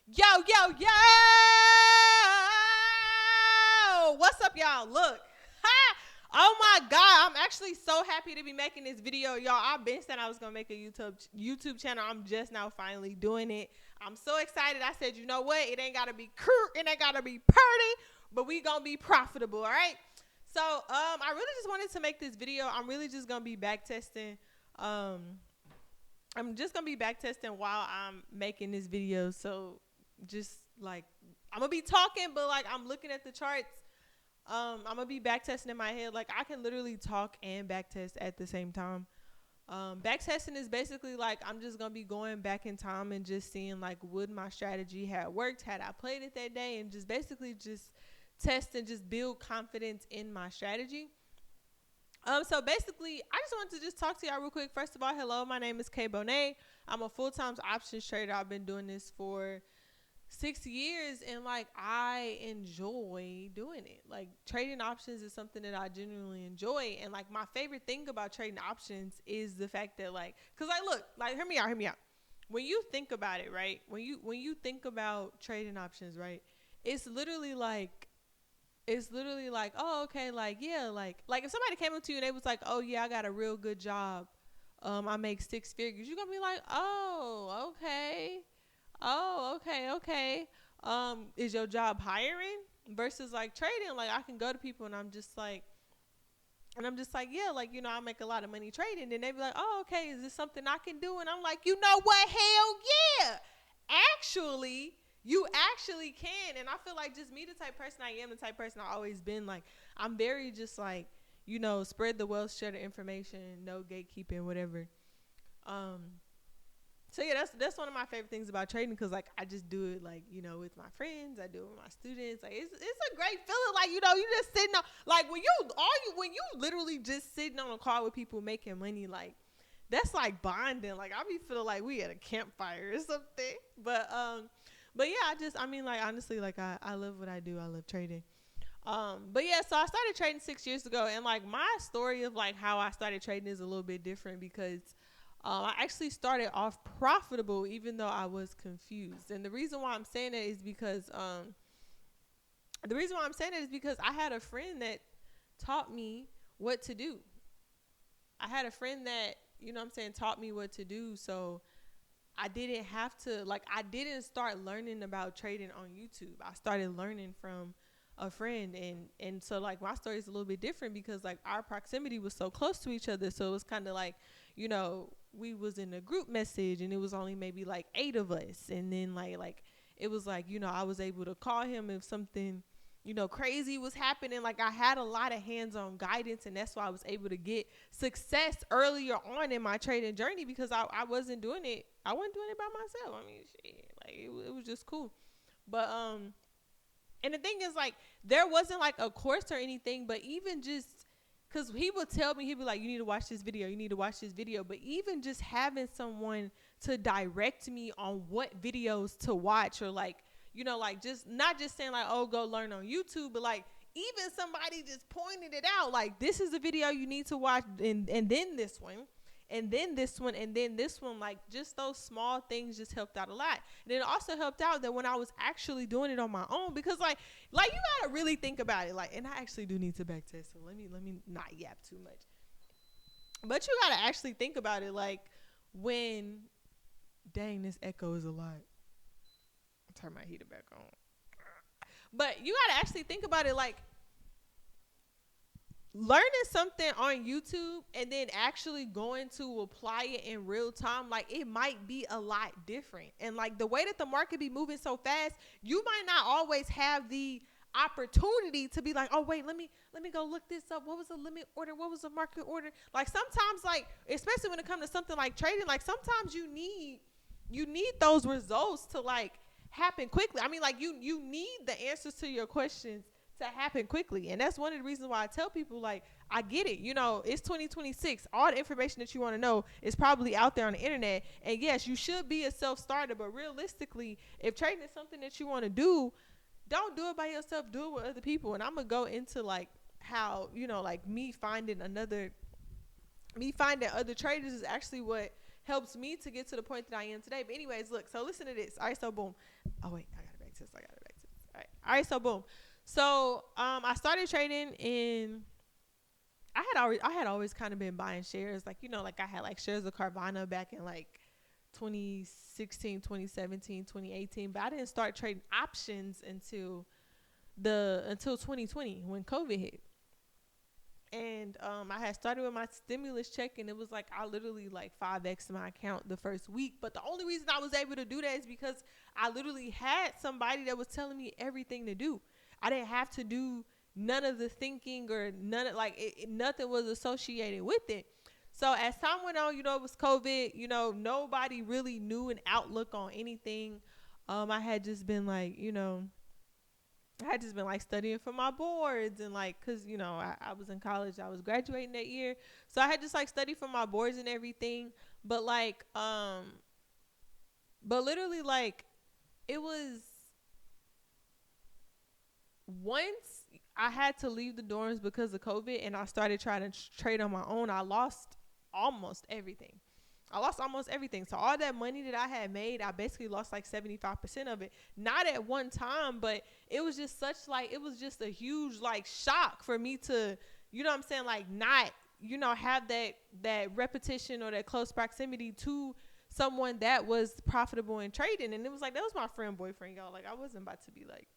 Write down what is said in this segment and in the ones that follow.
Yo, yo, yo! What's up, y'all? Look. Ha! Oh my God. I'm actually so happy to be making this video, y'all. I've been saying I was going to make a YouTube channel. I'm just now finally doing it. I'm so excited. I said, you know what? It ain't got to be cute. It ain't got to be pretty, but we going to be profitable, all right? So, I really just wanted to make this video. I'm really just going to be back testing. I'm just going to be back testing while I'm making this video. So, just like I'm gonna be talking, but like I'm looking at the charts. I'm gonna be back testing in my head. Like I can literally talk and back test at the same time. Back testing is basically like I'm just gonna be going back in time and just seeing like would my strategy have worked had I played it that day, and just basically just test and just build confidence in my strategy. So basically, I just wanted to just talk to y'all real quick. First of all, hello, my name is Bonne. I'm a full-time options trader. I've been doing this for 6 years, and like I enjoy doing it. Like trading options is something that I genuinely enjoy, and like my favorite thing about trading options is the fact that like, cause like look, like hear me out. When you think about it, right? When you think about trading options, right? It's literally like oh okay, like yeah, like if somebody came up to you and they was like, oh yeah, I got a real good job, I make 6 figures, you're gonna be like, oh okay. Oh, okay. Is your job hiring? Versus like trading, like I can go to people and I'm just like, yeah, like, you know, I make a lot of money trading. And they be like, oh, okay, is this something I can do? And I'm like, you know what? Hell yeah. Actually, you actually can. And I feel like just me, the type person I am, the type person I've always been. Like, I'm very just like, you know, spread the wealth, share the information, no gatekeeping, whatever. So yeah, that's one of my favorite things about trading, because like I just do it like, you know, with my friends, I do it with my students. Like it's a great feeling, like, you know, you just sitting on, like when you literally just sitting on a call with people making money, like that's like bonding. Like I be feeling like we at a campfire or something. But yeah, I mean like honestly, like I love what I do. I love trading. But yeah, so I started trading 6 years ago, and like my story of like how I started trading is a little bit different, because I actually started off profitable even though I was confused. And the reason why I'm saying that is because I had a friend that taught me what to do. I had a friend that, you know what I'm saying, taught me what to do. So I didn't have to, like, I didn't start learning about trading on YouTube. I started learning from a friend, and so like my story is a little bit different because like our proximity was so close to each other. So it was kind of like, you know, we was in a group message and it was only maybe like 8 of us, and then like it was like, you know, I was able to call him if something, you know, crazy was happening. Like I had a lot of hands-on guidance, and that's why I was able to get success earlier on in my trading journey, because I wasn't doing it by myself. I mean, shit, like it was just cool. But and the thing is, like, there wasn't like a course or anything, but even just because he would tell me, he'd be like, you need to watch this video. You need to watch this video. But even just having someone to direct me on what videos to watch, or like, you know, like just not just saying like, oh, go learn on YouTube, but like even somebody just pointed it out. Like, this is a video you need to watch, and then this one. And then this one, and then this one, like just those small things just helped out a lot. And it also helped out that when I was actually doing it on my own, because like you gotta really think about it. Like, and I actually do need to back test, so let me not yap too much. But you gotta actually think about it. Like when, dang, this echo is a lot. I'll turn my heater back on. But you gotta actually think about it. Like, learning something on YouTube and then actually going to apply it in real time, like it might be a lot different. And like the way that the market be moving so fast, you might not always have the opportunity to be like, oh wait, let me go look this up. What was the limit order? What was the market order? Like sometimes, like especially when it comes to something like trading, like sometimes you need those results to like happen quickly. I mean, like you need the answers to your questions to happen quickly. And that's one of the reasons why I tell people, like, I get it. You know, it's 2026. All the information that you want to know is probably out there on the internet. And yes, you should be a self-starter, but realistically, if trading is something that you want to do, don't do it by yourself. Do it with other people. And I'm going to go into like how, you know, like me finding other traders is actually what helps me to get to the point that I am today. But anyways, look, so listen to this. All right, so boom. Oh wait, I got it back to this. All right, so boom. So I started trading in. I had always kind of been buying shares, like, you know, like I had like shares of Carvana back in like 2016, 2017, 2018, but I didn't start trading options until 2020 when COVID hit. And I had started with my stimulus check, and it was like I literally like 5x my account the first week. But the only reason I was able to do that is because I literally had somebody that was telling me everything to do. I didn't have to do none of the thinking or nothing was associated with it. So as time went on, you know, it was COVID, you know, nobody really knew an outlook on anything. I had just been like, you know, studying for my boards and like, cause you know, I was in college, I was graduating that year. So I had just like studied for my boards and everything. But like, but literally like it was once I had to leave the dorms because of COVID and I started trying to trade on my own, I lost almost everything. So all that money that I had made, I basically lost like 75% of it. Not at one time, but it was just it was just a huge like shock for me to, you know what I'm saying? Like not, you know, have that repetition or that close proximity to someone that was profitable in trading. And it was like, that was my friend boyfriend, y'all. Like I wasn't about to be like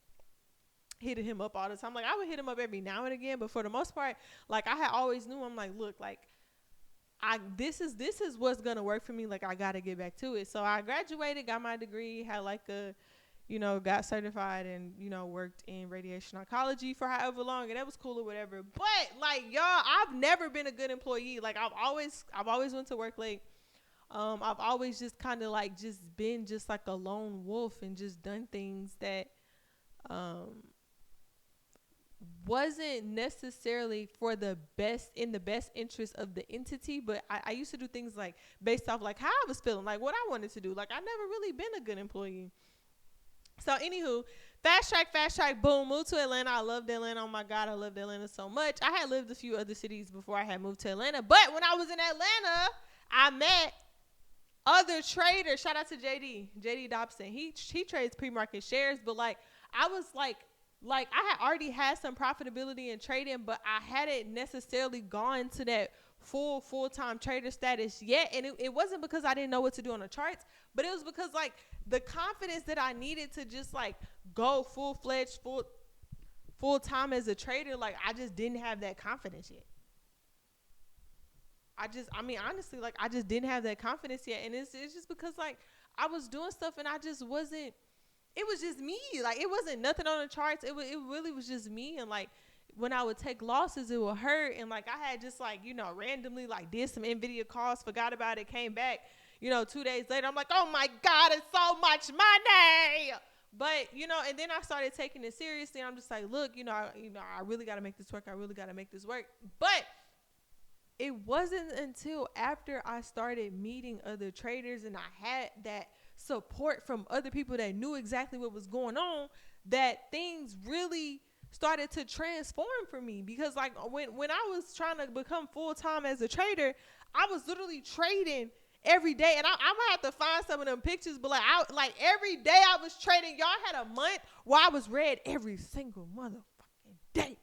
hitting him up all the time. Like I would hit him up every now and again, but for the most part, like I had always knew, I'm like, look, like this is what's gonna work for me. Like I gotta get back to it. So I graduated, got my degree, had like got certified and, you know, worked in radiation oncology for however long, and that was cool or whatever. But like y'all, I've never been a good employee. Like I've always went to work late. I've always just kind of like just been just like a lone wolf and just done things that wasn't necessarily for the best interest of the entity, but I used to do things like based off like how I was feeling, like what I wanted to do. Like I never really been a good employee. So anywho, fast track, boom, moved to Atlanta. I loved Atlanta. Oh my God, I loved Atlanta so much. I had lived a few other cities before I had moved to Atlanta, but when I was in Atlanta, I met other traders. Shout out to JD Dobson. He trades pre-market shares, but like I was like I had already had some profitability in trading, but I hadn't necessarily gone to that full-time trader status yet. And it wasn't because I didn't know what to do on the charts, but it was because like the confidence that I needed to just like go full-fledged, full-time as a trader, like I just didn't have that confidence yet. Honestly, like I just didn't have that confidence yet. And it's just because like I was doing stuff and I just wasn't, it was just me. Like it wasn't nothing on the charts. It really was just me. And like when I would take losses, it would hurt. And like I had just like, you know, randomly like did some NVIDIA calls, forgot about it, came back, you know, 2 days later, I'm like, oh my God, it's so much money. But, you know, and then I started taking it seriously. And I'm just like, look, I really got to make this work. But it wasn't until after I started meeting other traders and I had that support from other people that knew exactly what was going on that things really started to transform for me. Because like when I was trying to become full-time as a trader, I was literally trading every day. And I'm gonna have to find some of them pictures, but like every day I was trading. Y'all had a month where I was red every single motherfucking day.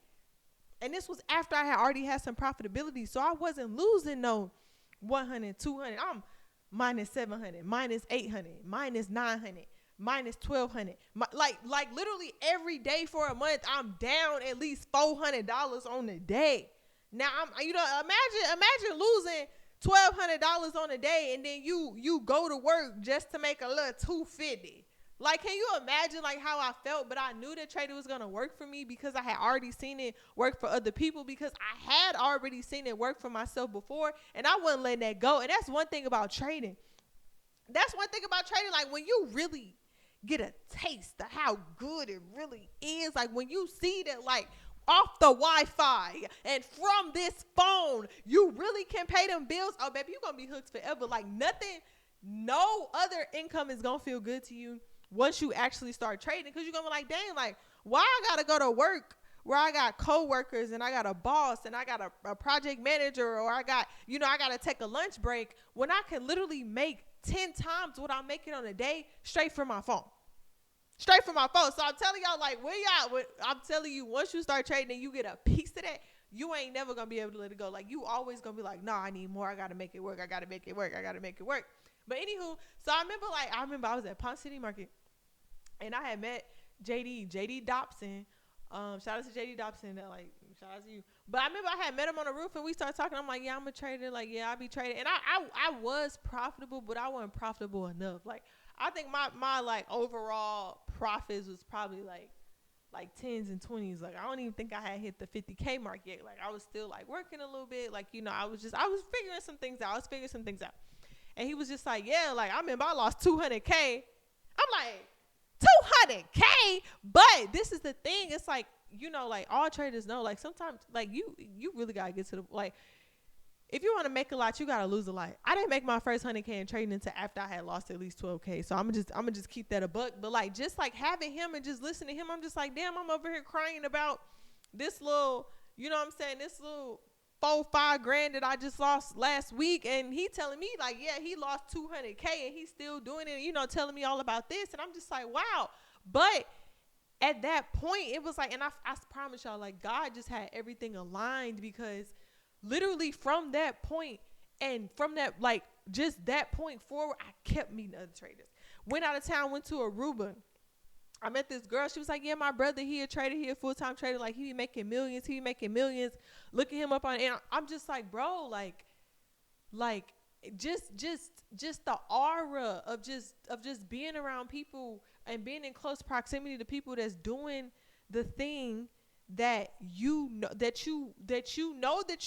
And this was after I had already had some profitability. So I wasn't losing no 100, 200. I'm minus 700, minus 800, minus 900, minus 1200. Like literally every day for a month, I'm down at least $400 on a day. Now imagine losing $1,200 on a day, and then you go to work just to make a little $250. Like, can you imagine like how I felt? But I knew that trading was going to work for me because I had already seen it work for other people, because I had already seen it work for myself before, and I wasn't letting that go. And that's one thing about trading. Like when you really get a taste of how good it really is, like when you see that like off the Wi-Fi and from this phone, you really can pay them bills. Oh, baby, you're going to be hooked forever. Like no other income is going to feel good to you once you actually start trading, because you're going to be like, dang, like, why I got to go to work where I got coworkers and I got a boss and I got a project manager, or I got, I got to take a lunch break, when I can literally make 10 times what I'm making on a day straight from my phone. Straight from my phone. So I'm telling y'all, like, I'm telling you, once you start trading and you get a piece of that, you ain't never going to be able to let it go. Like, you always going to be like, nah, I need more. I got to make it work. I got to make it work. I got to make it work. But anywho, so I remember I was at Ponce City Market and I had met JD Dobson. Shout out to JD Dobson. Shout out to you. But I remember I had met him on the roof and we started talking. I'm like, yeah, I'm a trader. Like, yeah, I be trading. And I was profitable, but I wasn't profitable enough. Like, I think my like overall profits was probably like 10s and 20s. Like, I don't even think I had hit the 50K mark yet. Like, I was still like working a little bit. Like, I was figuring some things out. And he was just like, yeah, like, I remember I lost 200K. I'm like, 200K? But this is the thing. It's like, like, all traders know, like, sometimes, like, you really got to get to the, like, if you want to make a lot, you got to lose a lot. I didn't make my first 100K in trading until after I had lost at least 12K. So I'm gonna just keep that a buck. But like, just like having him and just listening to him, I'm just like, damn, I'm over here crying about this little, this little 4-5 grand that I just lost last week. And he telling me like, yeah, he lost 200K and he's still doing it, telling me all about this. And I'm just like, wow. But at that point, it was like, and I promise y'all, like, God just had everything aligned, because literally from that point and from that, like, just that point forward, I kept meeting other traders. Went out of town, went to Aruba. I met this girl. She was like, yeah, my brother, he a trader. He a full-time trader. Like, he be making millions. Look at him up on, and I'm just like, bro, like just the aura of just being around people and being in close proximity to people that's doing the thing that you know that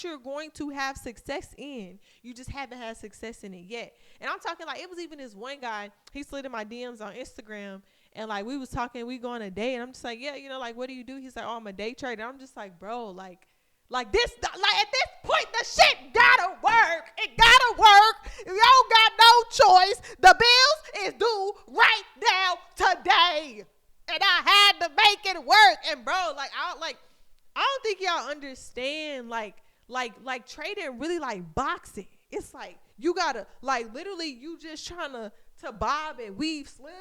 you're going to have success in. You just haven't had success in it yet. And I'm talking, like, it was even this one guy, he slid in my DMs on Instagram, and like, we was talking, we go on a date, and I'm just like, yeah, like, what do you do? He's like, oh, I'm a day trader. I'm just like, bro, like this, like, at this point, the shit gotta work. It gotta work. You don't got no choice. The bills is due right now today. And I had to make it work. And bro, like, I don't think y'all understand, like trading really like boxing. It's like, you gotta, like, literally, you just trying to bob and weave, slip.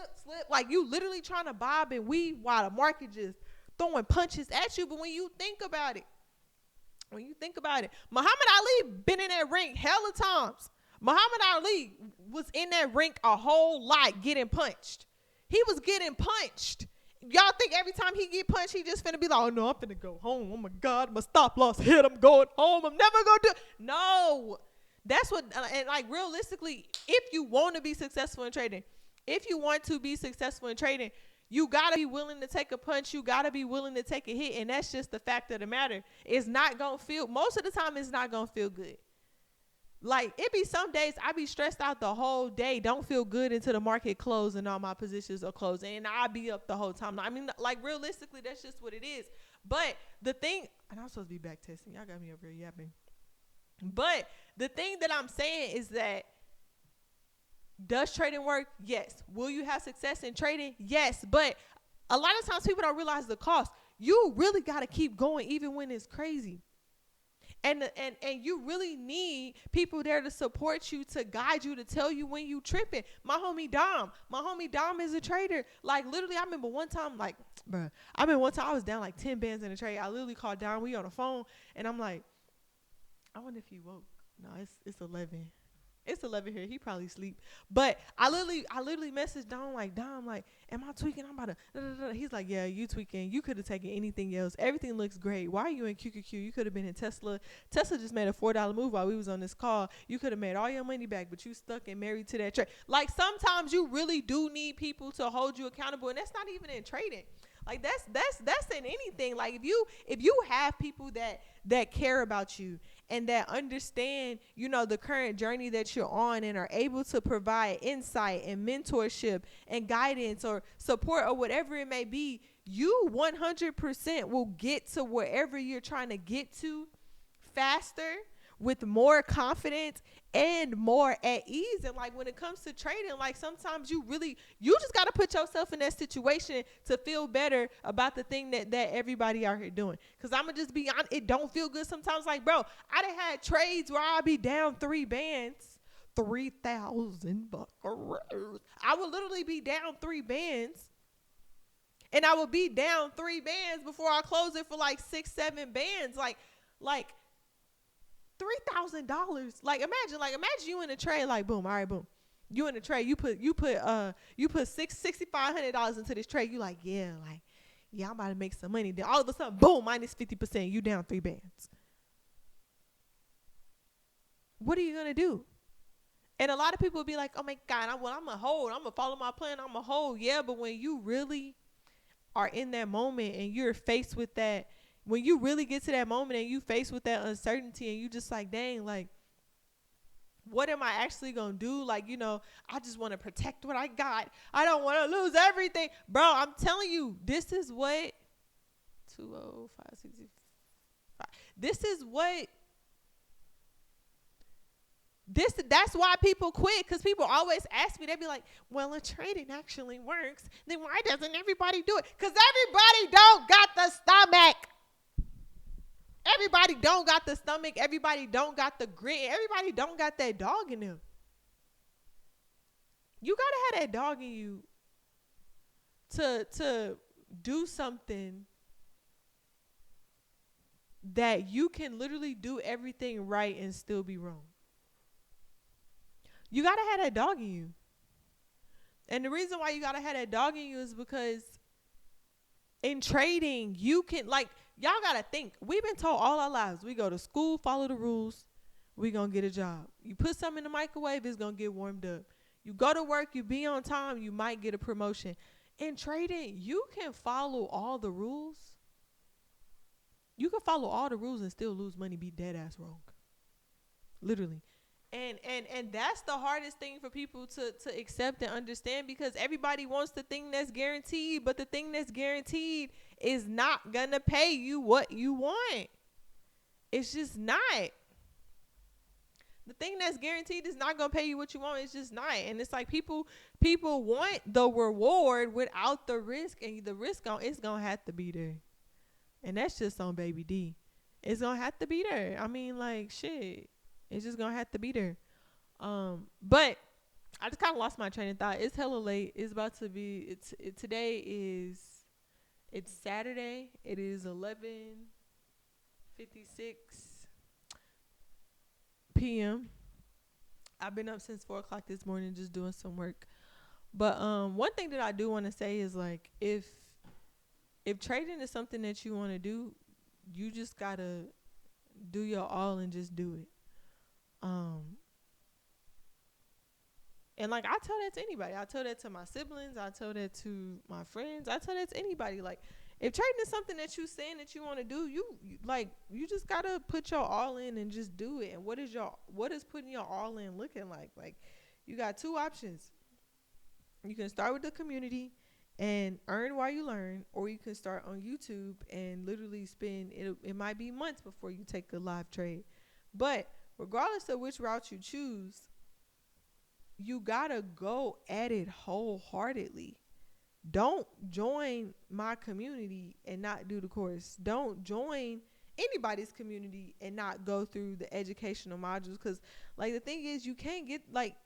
Like, you literally trying to bob and weave while the market just throwing punches at you. But when you think about it, Muhammad Ali been in that ring hella times. Muhammad Ali was in that ring a whole lot getting punched. He was getting punched. Y'all think every time he get punched, he just finna be like, oh, no, I'm finna go home. Oh, my God, my stop loss hit. I'm going home. I'm never going to do it. No. That's what, and like, realistically, if you want to be successful in trading, you got to be willing to take a punch. You got to be willing to take a hit. And that's just the fact of the matter. It's not going to feel, most of the time, it's not going to feel good. Like, it be some days I be stressed out the whole day, don't feel good until the market closed and all my positions are closing, and I be up the whole time. I mean, like, realistically, that's just what it is. But the thing, and I'm supposed to be back testing. Y'all got me over here yapping. But the thing that I'm saying is that, does trading work? Yes. Will you have success in trading? Yes. But a lot of times people don't realize the cost. You really got to keep going even when it's crazy. And you really need people there to support you, to guide you, to tell you when you tripping. My homie Dom is a trader. Like, literally, I remember one time I was down like 10 bands in a trade. I literally called Dom. We on the phone, and I'm like, I wonder if he woke. No, it's 11. It's 11 here. He probably sleep. But I literally messaged Dom, like, am I tweaking? I'm about to, He's like, yeah, you tweaking. You could have taken anything else. Everything looks great. Why are you in QQQ? You could have been in Tesla. Tesla just made a $4 move while we was on this call. You could have made all your money back, but you stuck and married to that trade. Like, sometimes you really do need people to hold you accountable, and that's not even in trading. Like, that's in anything. Like, if you have people that care about you and that understand, the current journey that you're on, and are able to provide insight and mentorship and guidance or support or whatever it may be, you 100% will get to wherever you're trying to get to faster, with more confidence and more at ease. And like when it comes to trading, like sometimes you just got to put yourself in that situation to feel better about the thing that everybody out here doing. Cause I'm gonna just be honest, it don't feel good sometimes. Like, bro, I done had trades where I'd be down 3 bands, 3,000 buckaroos. I would literally be down 3 bands, and I would be down 3 bands before I close it for like 6, 7 bands. Like $3,000. Like imagine you in a trade. Like boom, all right, boom. You in a trade. You put $6,500 into this trade. You like yeah, I'm about to make some money. Then all of a sudden, boom, minus 50%. You down 3 bands. What are you gonna do? And a lot of people be like, oh my God, I'm gonna hold. I'm gonna follow my plan. I'm gonna hold. Yeah, but when you really are in that moment and you're faced with that, when you really get to that moment and you faced with that uncertainty and you just like, dang, like, what am I actually gonna do? Like, I just want to protect what I got. I don't want to lose everything. Bro, I'm telling you, this is what 20565. That's why people quit, because people always ask me, they be like, well, if trading actually works, then why doesn't everybody do it? Because everybody don't got the stomach. Everybody don't got the stomach. Everybody don't got the grit. Everybody don't got that dog in them. You got to have that dog in you to do something that you can literally do everything right and still be wrong. You got to have that dog in you. And the reason why you got to have that dog in you is because in trading, you can, like, y'all got to think. We've been told all our lives, we go to school, follow the rules, we going to get a job. You put something in the microwave, it's going to get warmed up. You go to work, you be on time, you might get a promotion. In trading, you can follow all the rules. You can follow all the rules and still lose money, be dead ass wrong. Literally. And that's the hardest thing for people to accept and understand, because everybody wants the thing that's guaranteed, but the thing that's guaranteed is not gonna pay you what you want. It's just not. The thing that's guaranteed is not gonna pay you what you want. It's just not. And it's like people want the reward without the risk, and the risk it's gonna have to be there. And that's just on Baby D. It's gonna have to be there. I mean, like, shit. It's just gonna have to be there. But I just kind of lost my train of thought. It's hella late. It's about to be. Today is. It's Saturday. It is 11:56 p.m. I've been up since 4:00 this morning just doing some work. But one thing that I do want to say is, like, if trading is something that you want to do, you just gotta do your all and just do it. And like, I tell that to anybody. I tell that to my siblings. I tell that to my friends. I tell that to anybody. Like, if trading is something that you saying that you want to do, you just gotta put your all in and just do it. And what is putting your all in looking like? Like, you got 2 options. You can start with the community and earn while you learn, or you can start on YouTube and literally spend it might be months before you take a live trade. But regardless of which route you choose, you gotta go at it wholeheartedly. Don't join my community and not do the course. Don't join anybody's community and not go through the educational modules. Because, like, the thing is, you can't get, like,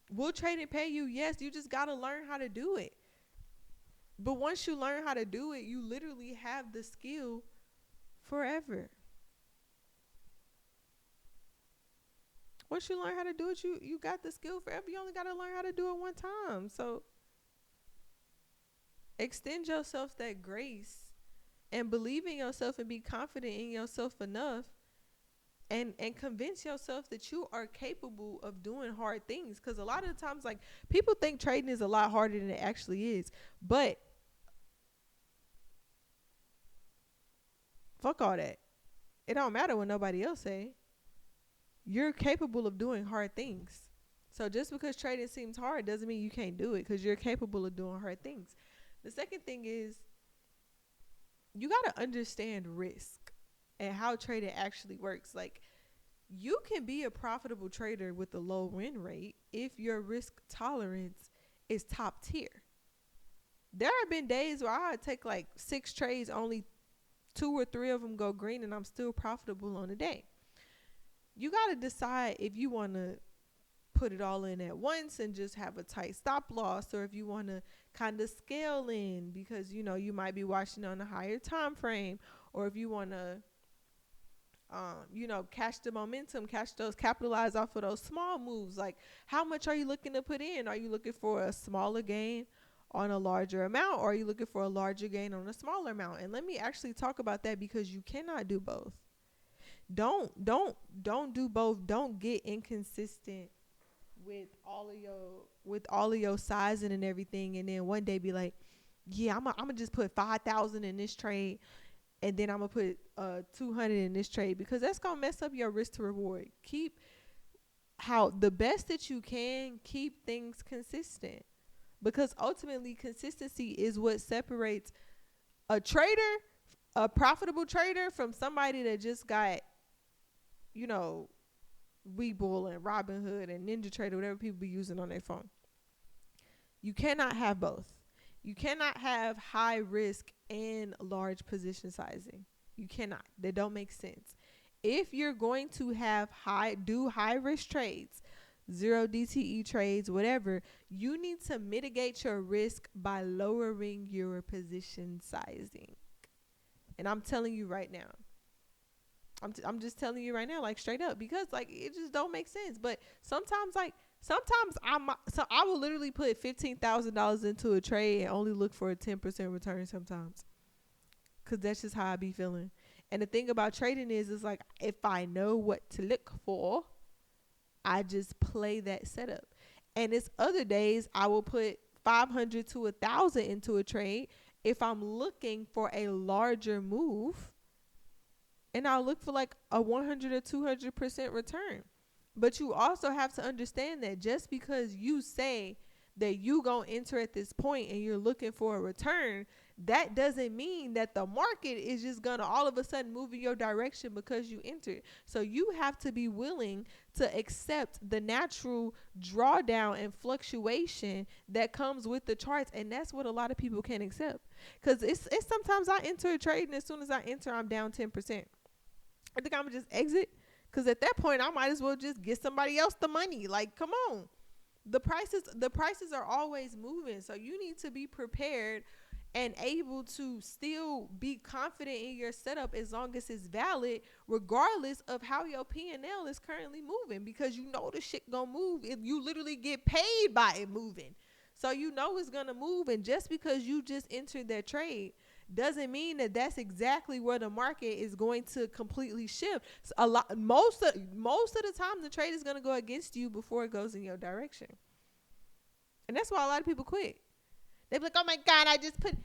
will trading pay you? Yes, you just gotta learn how to do it. But once you learn how to do it, you literally have the skill forever. Once you learn how to do it, you got the skill forever. You only got to learn how to do it one time. So extend yourself that grace and believe in yourself and be confident in yourself enough and convince yourself that you are capable of doing hard things. Because a lot of the times, like, people think trading is a lot harder than it actually is. But fuck all that. It don't matter what nobody else say. You're capable of doing hard things. So just because trading seems hard doesn't mean you can't do it, because you're capable of doing hard things. The second thing is, you got to understand risk and how trading actually works. Like, You can be a profitable trader with a low win rate if your risk tolerance is top tier. There have been days where I take like 6 trades, only 2 or 3 of them go green, and I'm still profitable on the day. You got to decide if you want to put it all in at once and just have a tight stop loss, or if you want to kind of scale in because you might be watching on a higher time frame, or if you want to catch the momentum, capitalize off of those small moves. Like, how much are you looking to put in? Are you looking for a smaller gain on a larger amount, or are you looking for a larger gain on a smaller amount? And let me actually talk about that, because you cannot do both. Don't do both. Don't get inconsistent with all of your sizing and everything, and then one day be like, yeah, I'm gonna just put 5,000 in this trade, and then I'm gonna put 200 in this trade, because that's gonna mess up your risk to reward. Keep how the best that you can. Keep things consistent, because ultimately consistency is what separates a trader, a profitable trader, from somebody that just got, Webull and Robinhood and Ninja Trader, whatever people be using on their phone. You cannot have both. You cannot have high risk and large position sizing. You cannot. That don't make sense. If you're going to have high risk trades, 0 DTE trades, whatever, you need to mitigate your risk by lowering your position sizing. And I'm telling you right now. I'm just telling you right now, like, straight up, because like it just don't make sense. But sometimes I will literally put $15,000 into a trade and only look for a 10% return sometimes, because that's just how I be feeling. And the thing about trading is like, if I know what to look for, I just play that setup. And it's other days I will put 500 to 1,000 into a trade if I'm looking for a larger move, and I'll look for like a 100 or 200% return. But you also have to understand that just because you say that you gonna enter at this point and you're looking for a return, that doesn't mean that the market is just gonna all of a sudden move in your direction because you entered. So you have to be willing to accept the natural drawdown and fluctuation that comes with the charts, and that's what a lot of people can't accept. Because it's sometimes I enter a trade, and as soon as I enter, I'm down 10%. I think I'm gonna just exit, because at that point I might as well just get somebody else the money. Like, come on. The prices are always moving, so you need to be prepared and able to still be confident in your setup as long as it's valid, regardless of how your P&L is currently moving, because the shit gonna move if you literally get paid by it moving. So it's gonna move, and just because you just entered that trade doesn't mean that that's exactly where the market is going to completely shift. So most of the time, the trade is going to go against you before it goes in your direction, and that's why a lot of people quit. They be like, "Oh my God, I just put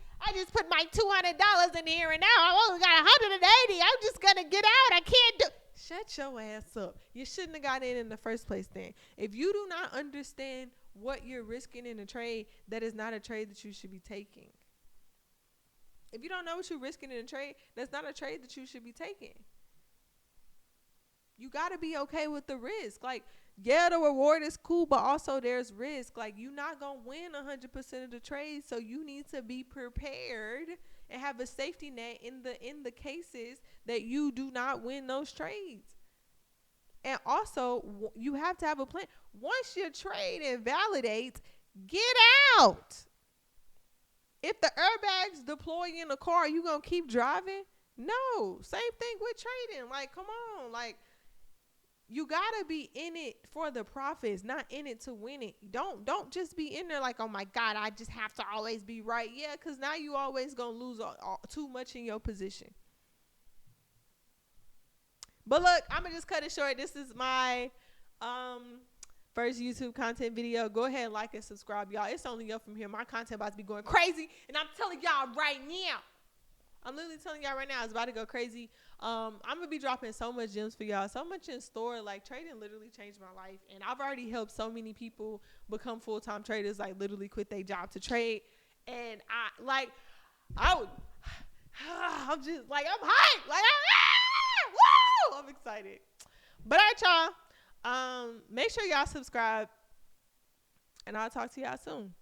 my $200 in here, and now I only got 180. I'm just gonna get out. I can't do." Shut your ass up. You shouldn't have got in the first place. Then, if you do not understand what you're risking in a trade, that is not a trade that you should be taking. If you don't know what you're risking in a trade, that's not a trade that you should be taking. You got to be okay with the risk. Like, yeah, the reward is cool, but also there's risk. Like, you're not going to win 100% of the trades, so you need to be prepared and have a safety net in the cases that you do not win those trades. And also, you have to have a plan. Once your trade invalidates, get out. If the airbags deploy in a car, you gonna keep driving? No. Same thing with trading. Like, come on. Like, you gotta be in it for the profits, not in it to win it. Don't just be in there like, oh my God, I just have to always be right. Yeah, because now you always gonna lose too much in your position. But look, I'm gonna just cut it short. This is my first YouTube content video. Go ahead and like and subscribe, y'all. It's only up from here. My content about to be going crazy, and I'm telling y'all right now. I'm literally telling y'all right now, it's about to go crazy. I'm gonna be dropping so much gems for y'all, so much in store. Like, trading literally changed my life, and I've already helped so many people become full-time traders. Like, literally quit their job to trade, and I'm just like, I'm hyped. Like, woo! I'm excited. But all right, y'all. Make sure y'all subscribe, and I'll talk to y'all soon.